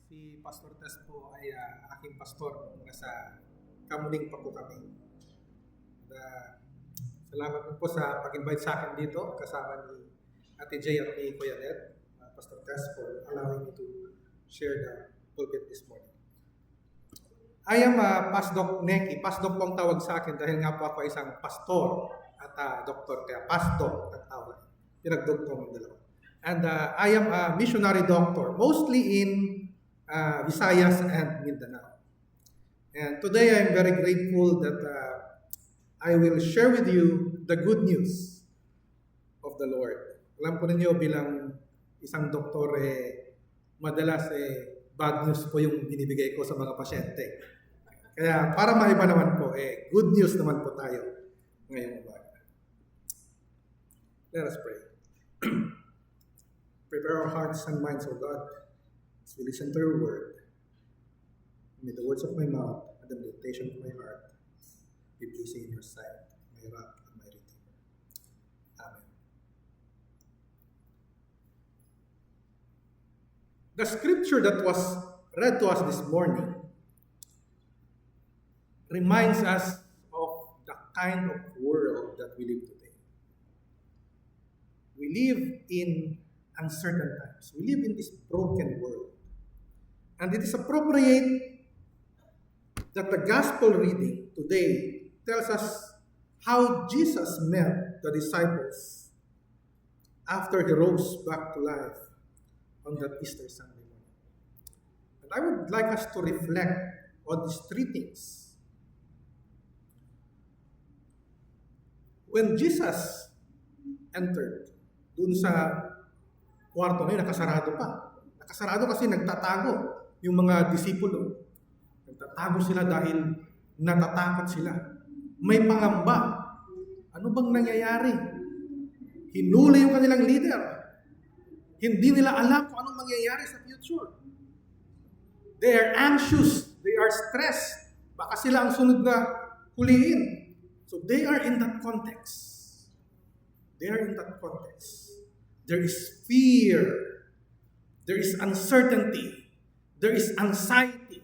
Si Pastor Tess po ay aking pastor mula sa Kamuning pa po kami. Salamat po sa pag-invite sa akin dito kasama ni Ate Jay at ni Kuya Ned, Pastor Tess, for allowing me to share the pulpit this morning. I am Pasdoc Neki. Pasdoc po ang tawag sa akin dahil nga po ako isang pastor at doktor. Kaya Pasdoc ang tawag. Pinagdoktor ng dalawa. And I am a missionary doctor, mostly in Visayas and Mindanao. And today I'm very grateful that I will share with you the good news of the Lord. Alam po ninyo bilang isang doktor, madalas bad news po yung binibigay ko sa mga pasyente. Kaya para maiba naman po, good news naman po tayo ngayong umaga. Let us pray. Prepare our hearts and minds, O God, as we listen to your word. May the words of my mouth and the meditation of my heart be pleasing in your sight, my rock and my redeemer. Amen. The scripture that was read to us this morning reminds us of the kind of world that we live today. We live in uncertain times. We live in this broken world. And it is appropriate that the gospel reading today tells us how Jesus met the disciples after he rose back to life on that Easter Sunday morning. And I would like us to reflect on these three things. When Jesus entered dun sa kwarto na yun, nakasarado pa. Nakasarado kasi nagtatago yung mga disipulo. Nagtatago sila dahil natatakot sila. May pangamba. Ano bang nangyayari? Hinuli yung kanilang leader. Hindi nila alam kung anong mangyayari sa future. They are anxious. They are stressed. Baka sila ang sunod na huliin. So they are in that context. They are in that context. There is fear. There is uncertainty. There is anxiety.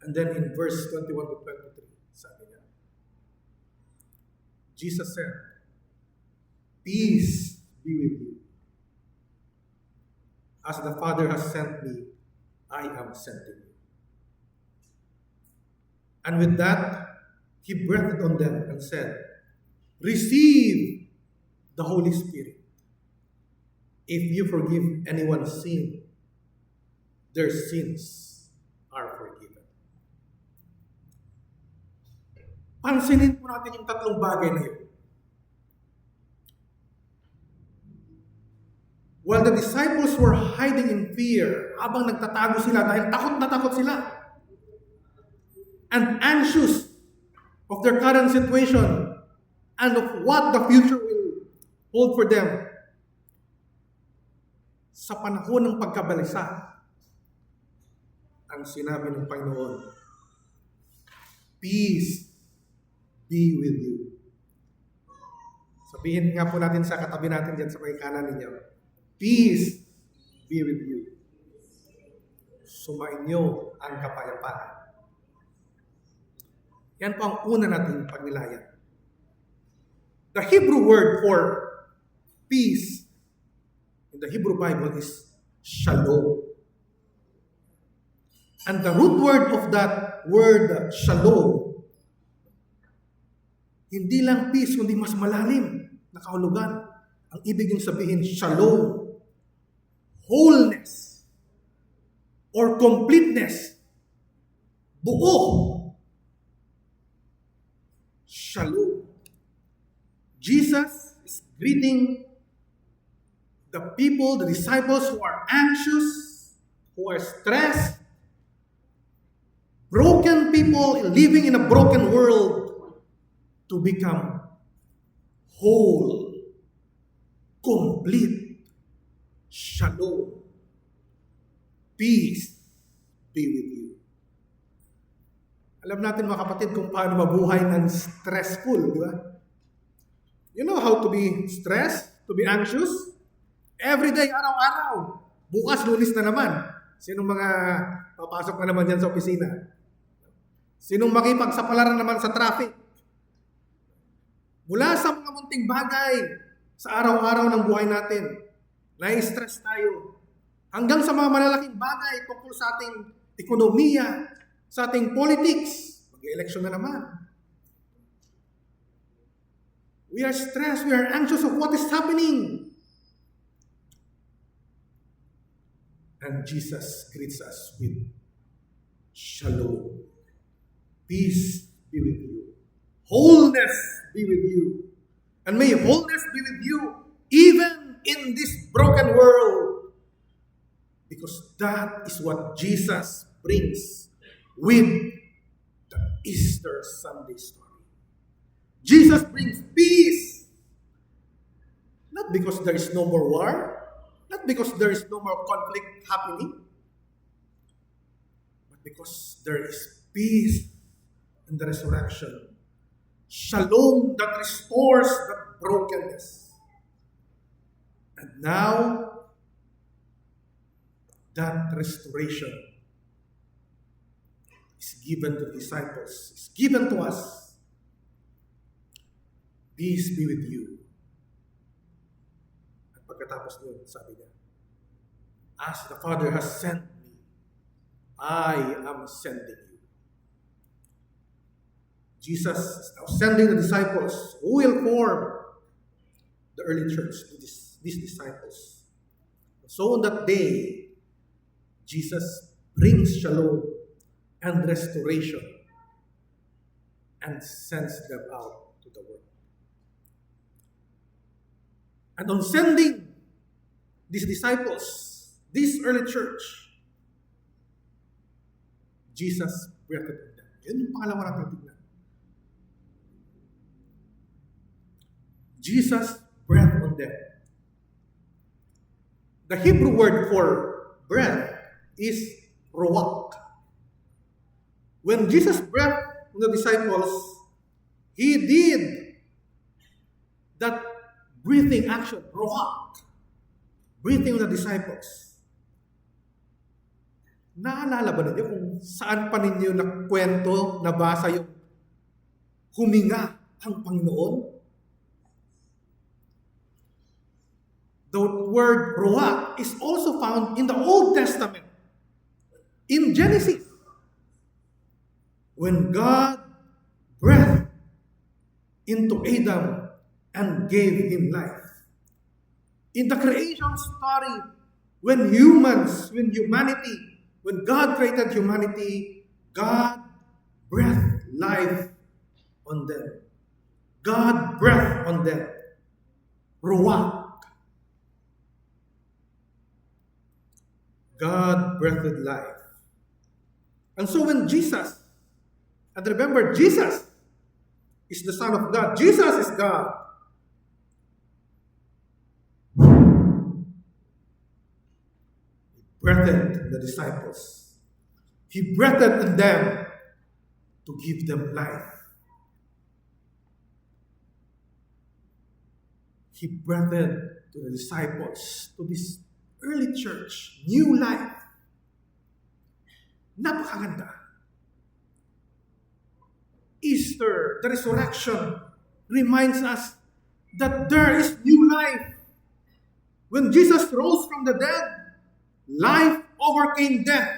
And then in verse 21 to 23, sabi niya, Jesus said, "Peace be with you. As the Father has sent me, I am sending you." And with that, he breathed on them and said, "Receive the Holy Spirit. If you forgive anyone's sin, their sins are forgiven." Pansinin po natin yung tatlong bagay na yun. While the disciples were hiding in fear, habang nagtatago sila dahil takot na takot sila, and anxious of their current situation and of what the future will hold for them, sa panahon ng pagkabalisa, ang sinabi ng Panginoon, "Peace be with you." Sabihin nga po natin sa katabi natin dyan sa may kanan ninyo, "Peace be with you." Sumainyo ang kapayapaan. Yan po ang una nating pagnilayan. The Hebrew word for peace in the Hebrew Bible is shalom. And the root word of that word, shalom, hindi lang peace, kundi mas malalim na kahulugan. Ang ibig niyong sabihin, shalom, wholeness, or completeness, buo. Shalom. Jesus is greeting the people, the disciples who are anxious, who are stressed, broken people living in a broken world, to become whole, complete. Shalom. Peace be with you. Alam natin mga kapatid kung paano mabuhay ng stressful, di ba? You know how to be stressed, to be anxious? Everyday, araw-araw. Bukas, Lunes na naman. Sinong mga papasok na naman dyan sa opisina? Sinong makipagsapalaran naman sa traffic? Mula sa mga munting bagay sa araw-araw ng buhay natin, nai-stress tayo. Hanggang sa mga malalaking bagay tungkol sa ating ekonomiya, sa ating politics. Mag-election na naman. We are stressed, we are anxious of what is happening. And Jesus greets us with shalom. Peace be with you. Wholeness be with you. And may wholeness be with you even in this broken world. Because that is what Jesus brings with the Easter Sunday story. Jesus brings peace. Not because there is no more war. Not because there is no more conflict happening. But because there is peace in the resurrection. Shalom that restores that brokenness. And now, that restoration is given to the disciples, is given to us. Peace be with you. At pagkatapos nun, sabi niya, as the Father has sent me, I am sending you. Jesus is now sending the disciples who will form the early church, these disciples. So on that day, Jesus brings shalom and restoration and sends them out to the world. And on sending these disciples, this early church, Jesus breathed on them. Yun yung pangalawa natin tignan. Jesus breathed on them. The Hebrew word for breath is ruach. When Jesus breathed on the disciples, He did that breathing action, ruach, breathing on the disciples. Naalala ba ninyo kung saan pa ninyo nakwento, nabasa yung huminga ang Panginoon? The word ruach is also found in the Old Testament. In Genesis, when God breathed into Adam and gave him life. In the creation story, when God created humanity, God breathed life on them. God breathed on them. Ruach. God breathed life. And so when Jesus, and remember, Jesus is the Son of God. Jesus is God. He breathed the disciples. He breathed in them to give them life. He breathed to the disciples, to this early church, new life. Napakaganda. Easter, the resurrection, reminds us that there is new life. When Jesus rose from the dead, life overcame death.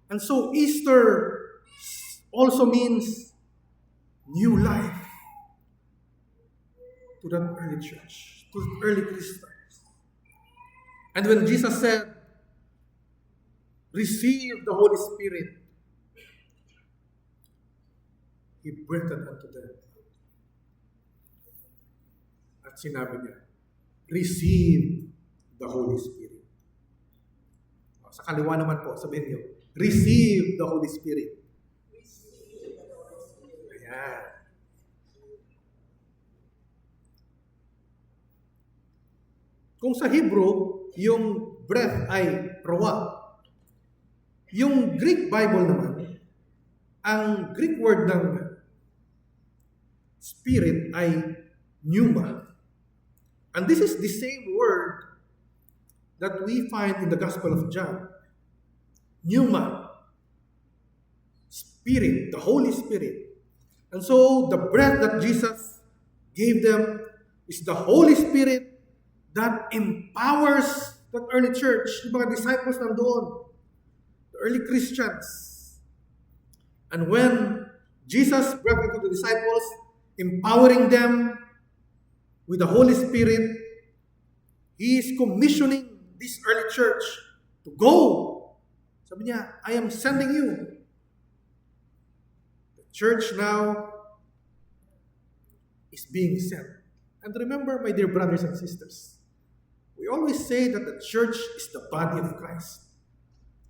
And so Easter also means new life to that early church, to the early Christians. And when Jesus said, receive the Holy Spirit, He breathed unto them. At sinabi niya, receive the Holy Spirit. Sa kaliwa naman po, sabihin niyo, receive the Holy Spirit. Ayan. Kung sa Hebrew, yung breath ay ruach. Yung Greek Bible naman, ang Greek word ng spirit ay pneuma. And this is the same word that we find in the Gospel of John. Pneuma, Spirit, the Holy Spirit. And so the breath that Jesus gave them is the Holy Spirit that empowers that early church, yung mga disciples nandoon, the early Christians. And when Jesus breathed into the disciples, empowering them with the Holy Spirit, He is commissioning this early church to go. Sabi niya, I am sending you. The church now is being sent. And remember, my dear brothers and sisters, we always say that the church is the body of Christ.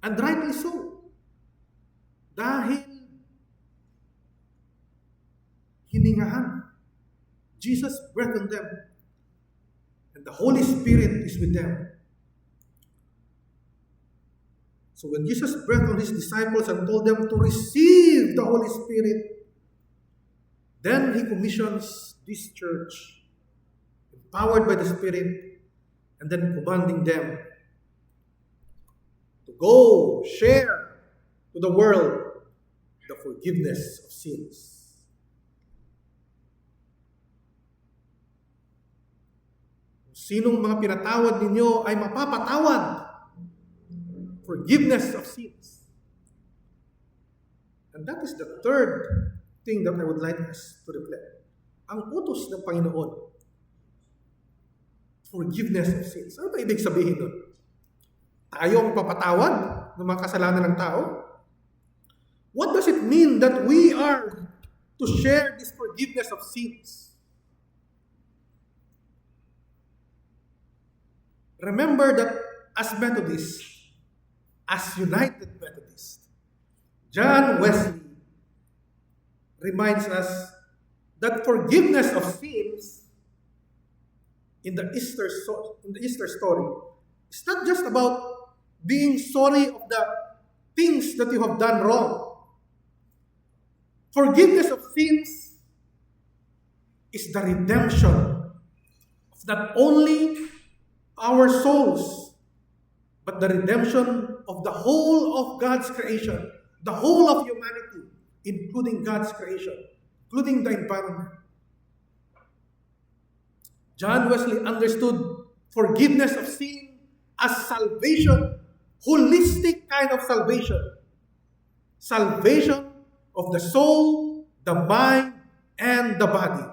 And rightly so. Dahil hiningahan. Jesus breathed on them. And the Holy Spirit is with them. So when Jesus breathed on His disciples and told them to receive the Holy Spirit, then He commissions this church, empowered by the Spirit, and then commanding them to go share to the world the forgiveness of sins. Sinong mga pinatawad ninyo ay mapapatawad. Forgiveness of sins. And that is the third thing that I would like us to reflect. Ang utos ng Panginoon. Forgiveness of sins. Ano ba ibig sabihin nun? Tayo ang papatawad ng mga kasalanan ng tao? What does it mean that we are to share this forgiveness of sins? Remember that as Methodists, as United Methodists, John Wesley reminds us that forgiveness of sins in the Easter story is not just about being sorry of the things that you have done wrong. Forgiveness of sins is the redemption of not only our souls, but the redemption of the whole of God's creation, the whole of humanity, including God's creation, including the environment. John Wesley understood forgiveness of sin as salvation, holistic kind of salvation. Salvation of the soul, the mind, and the body.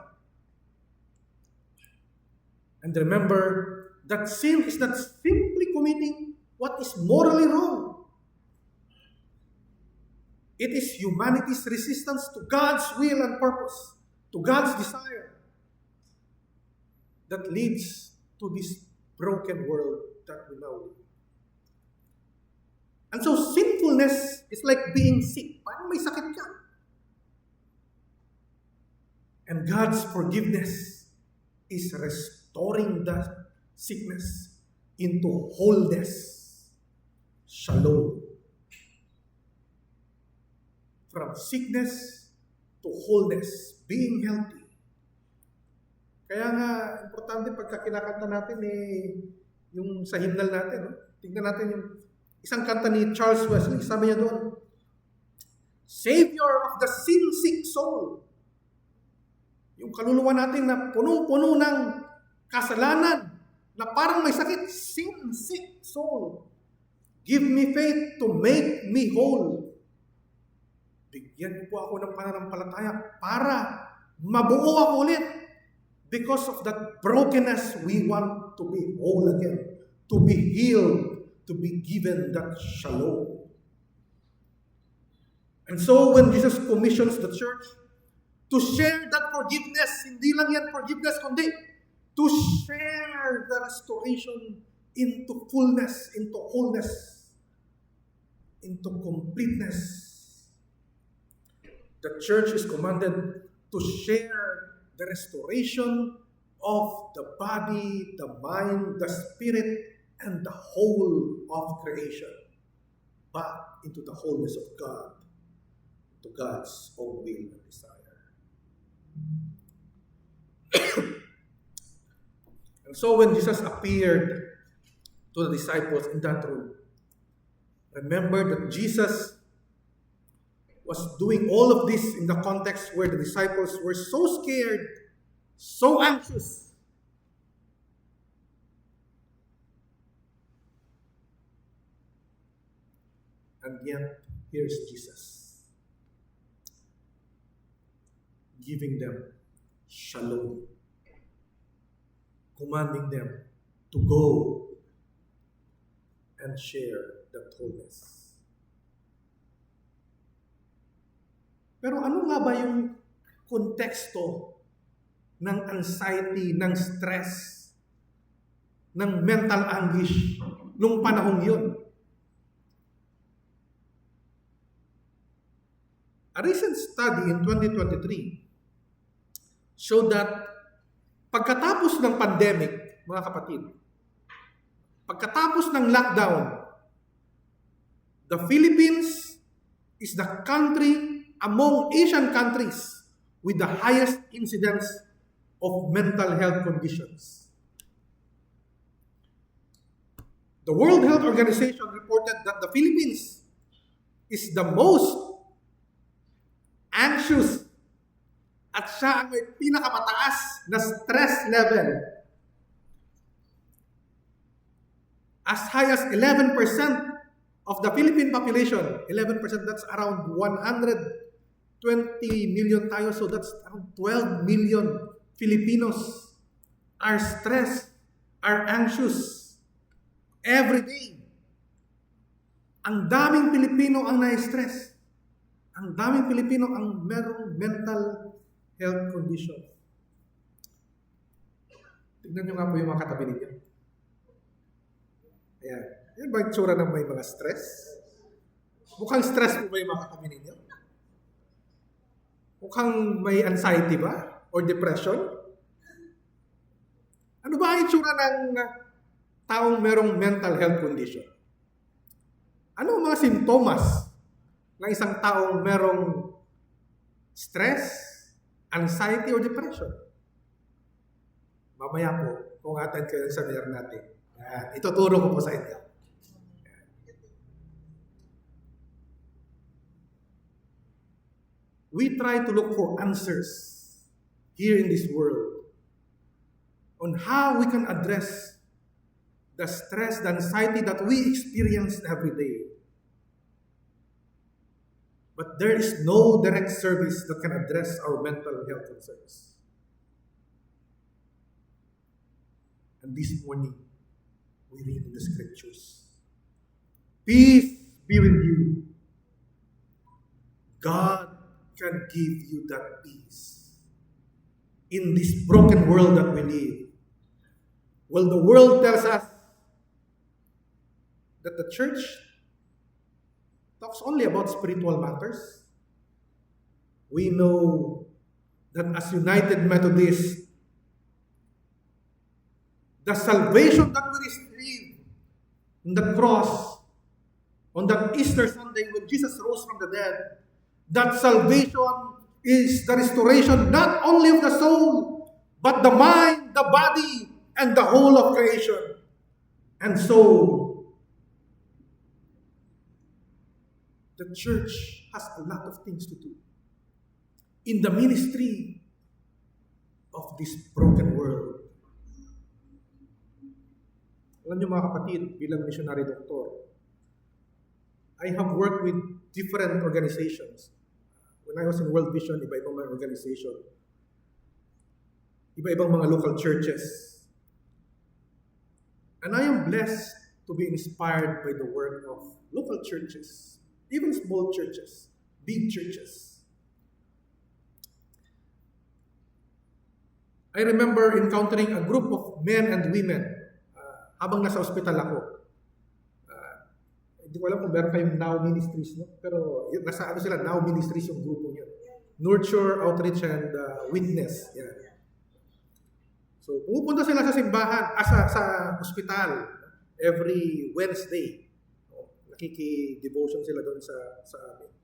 And remember that sin is not simply committing what is morally wrong. It is humanity's resistance to God's will and purpose, to God's desire, that leads to this broken world that we now live. And so sinfulness is like being sick. Parang may sakit ka. And God's forgiveness is restoring that sickness into wholeness. Shalom. From sickness to wholeness, being healthy. Kaya nga, importante pagka kinakanta natin yung sa hymnal natin, no? Tingnan natin yung isang kanta ni Charles Wesley. Sabi niya doon, Savior of the sin-sick soul. Yung kaluluwa natin na punong-puno ng kasalanan, na parang may sakit, sin-sick soul. Give me faith to make me whole. Bigyan po ako ng pananampalataya para mabuo ako ulit. Because of that brokenness, we want to be whole again. To be healed. To be given that shalom. And so when Jesus commissions the church to share that forgiveness, hindi lang yan forgiveness, kundi to share the restoration into fullness, into wholeness, into completeness. The church is commanded to share the restoration of the body, the mind, the spirit, and the whole of creation back into the wholeness of God, to God's own will and desire. And so when Jesus appeared to the disciples in that room, remember that Jesus was doing all of this in the context where the disciples were so scared, so anxious. And yet, here's Jesus giving them shalom, commanding them to go and share that wholeness. Pero ano nga ba yung konteksto ng anxiety, ng stress, ng mental anguish nung panahong yun? A recent study in 2023 showed that pagkatapos ng pandemic, mga kapatid, pagkatapos ng lockdown, the Philippines is the country among Asian countries with the highest incidence of mental health conditions. The World Health Organization reported that the Philippines is the most anxious at siya ang may pinakamataas na stress level. As high as 11% of the Philippine population, 11%, that's around 120 million tayo, so that's around 12 million Filipinos are stressed, are anxious every day. Ang daming Pilipino ang na-stress. Ang daming Pilipino ang merong mental health condition. Tignan nyo nga po yung mga katabi ninyo. Ayan. Yan ba yung tsura ng may mga stress? Mukhang stress po ba yung mga katabi ninyo? Mukhang may anxiety ba? Or depression? Ano ba ang itsura ng taong merong mental health condition? Ano ang mga sintomas ng isang taong merong stress, anxiety, or depression? Mamaya po, kung attend kayo sa seminar natin, ituturo ko po sa inyo. We try to look for answers here in this world on how we can address the stress, the anxiety that we experience every day. But there is no direct service that can address our mental health concerns. And this morning, we read in the scriptures, peace be with you. God can give you that peace in this broken world that we live. Well, the world tells us that the church talks only about spiritual matters. We know that as United Methodists, the salvation that we receive on the cross, on that Easter Sunday when Jesus rose from the dead, that salvation is the restoration not only of the soul, but the mind, the body, and the whole of creation. And so, the church has a lot of things to do in the ministry of this broken world. Alam niyo mga kapatid, bilang missionary doctor, I have worked with different organizations. When I was in World Vision, iba-ibang mga organization, iba-ibang mga local churches. And I am blessed to be inspired by the work of local churches, even small churches, big churches. I remember encountering a group of men and women habang nasa ospital ako. Hindi ko alam kung meron kayong Now Ministries, no? Pero nasa ano sila, Now Ministries yung grupo niya. Nurture, Outreach, and Witness. Yan. So, pumupunta sila sa simbahan, sa ospital, every Wednesday. Nakiki-devotion sila doon sa amin.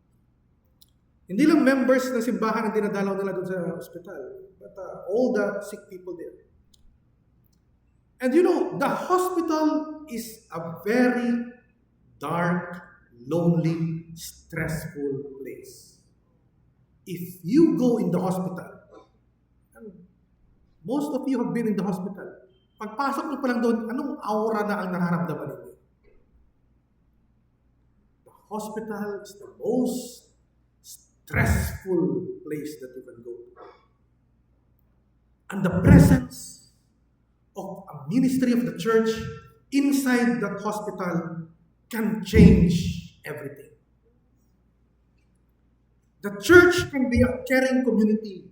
Hindi lang members ng simbahan ang dinadalaw nila doon sa ospital, but all the sick people there. And the hospital is a very dark, lonely, stressful place. If you go in the hospital, and most of you have been in the hospital, pagpasok niyo pa lang doon, anong aura na ang nararamdaman ninyo? The hospital is the most stressful place that you can go to. And the presence of a ministry of the church inside that hospital can change everything. The church can be a caring community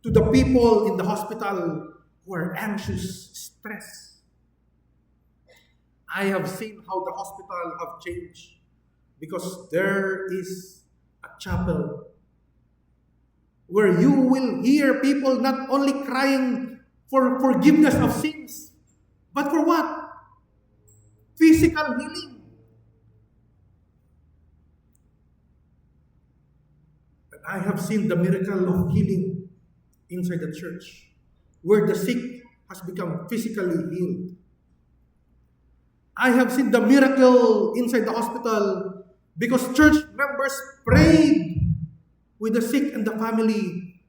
to the people in the hospital who are anxious, stressed. I have seen how the hospital have changed because there is a chapel where you will hear people not only crying for forgiveness of sins, but for what? Physical healing. And I have seen the miracle of healing inside the church, where the sick has become physically healed. I have seen the miracle inside the hospital because church members prayed with the sick and the family,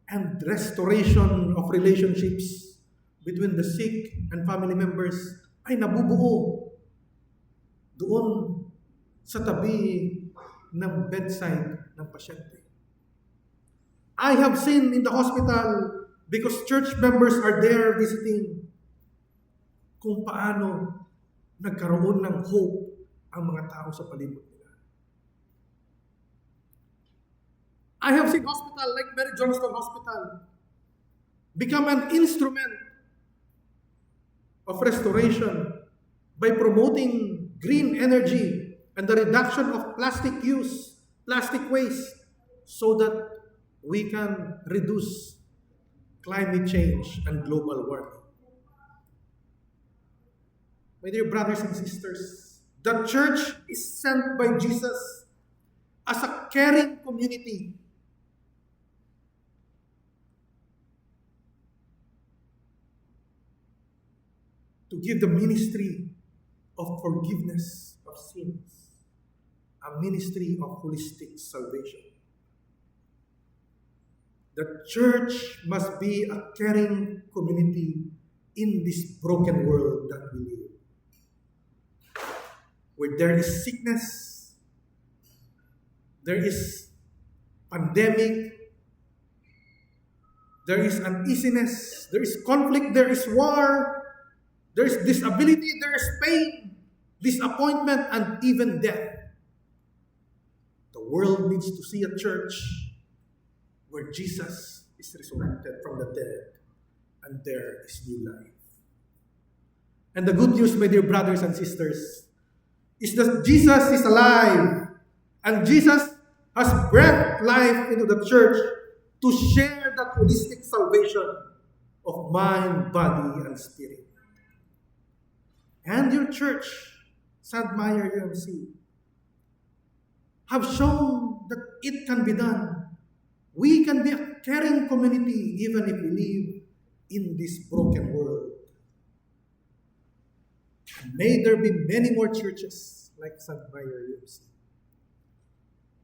and restoration of relationships between the sick and family members ay nabubuo doon sa tabi ng bedside ng pasyente. I have seen in the hospital, because church members are there visiting, kung paano nagkaroon ng hope ang mga tao sa palibot nila. I have seen hospital like Mary Johnston Hospital become an instrument of restoration by promoting green energy and the reduction of plastic use, plastic waste, so that we can reduce climate change and global warming. My dear brothers and sisters, the church is sent by Jesus as a caring community to give the ministry of forgiveness of sins, a ministry of holistic salvation. The church must be a caring community in this broken world that we live, where there is sickness, there is pandemic, there is uneasiness, there is conflict, there is war, there is disability, there is pain, disappointment, and even death. The world needs to see a church where Jesus is resurrected from the dead and there is new life. And the good news, my dear brothers and sisters, is that Jesus is alive and Jesus has breathed life into the church to share that holistic salvation of mind, body, and spirit. And your church, Sandmeyer UMC, have shown that it can be done. We can be a caring community even if we live in this broken world. And may there be many more churches like Sandmeyer UMC,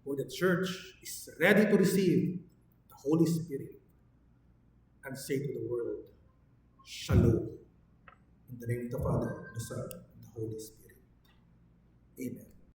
where the church is ready to receive the Holy Spirit and say to the world, Shalom. In the name of the Father, the Son, and the Holy Spirit. Amen.